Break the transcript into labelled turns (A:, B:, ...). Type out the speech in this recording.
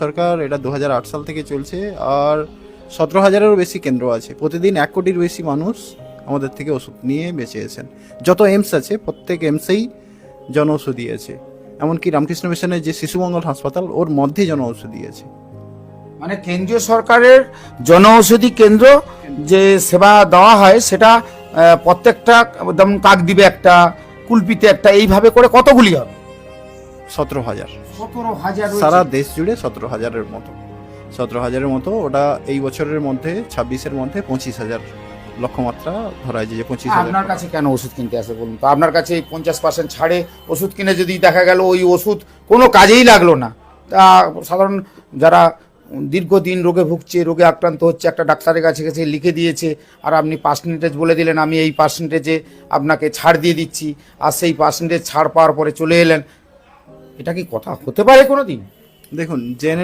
A: সরকার এটা 2008 সাল থেকে চলছে, আর 17,000-এরও বেশি কেন্দ্র আছে। প্রতিদিন 1 কোটির বেশি মানুষ আমাদের থেকে ওষুধ নিয়ে বেঁচে যত এইমস আছে প্রত্যেক এইমসেই জনঔষধি আছে। এমনকি রামকৃষ্ণ মিশনের যে শিশুমঙ্গল হাসপাতাল ওর মধ্যে জনঔষধি আছে।
B: মানে কেন্দ্রীয় সরকারের জনঔষধি কেন্দ্র যে সেবা দেওয়া হয় সেটা প্রত্যেকটা যেমন কাকদ্বীপে একটা, কুলপিতে একটা, এইভাবে করে কতগুলি হবে?
A: 17,000
B: 17,000
A: সারা দেশ জুড়ে 17,000-এর মতো 17,000-এর মতো। ওটা এই বছরের মধ্যে 26-এর মধ্যে 25,000 লক্ষ্যমাত্রা ধরা যায় যে 25,000।
B: আপনার কাছে কেন ওষুধ কিনতে আসে বলুন তো? আপনার কাছে এই 50% ছাড়ে ওষুধ কিনে যদি দেখা গেল ওই ওষুধ কোনো কাজেই লাগলো না, তা সাধারণ যারা দীর্ঘদিন রোগে ভুগছে, রোগে আক্রান্ত হচ্ছে, একটা ডাক্তারের কাছে কাছে লিখে দিয়েছে, আর আপনি পার্সেন্টেজ বলে দিলেন আমি এই পার্সেন্টেজে আপনাকে ছাড় দিয়ে দিচ্ছি, আর সেই পার্সেন্টেজ ছাড় পাওয়ার পরে চলে এলেন, এটা কি কথা হতে পারে কোনো দিন?
A: দেখুন, জেনে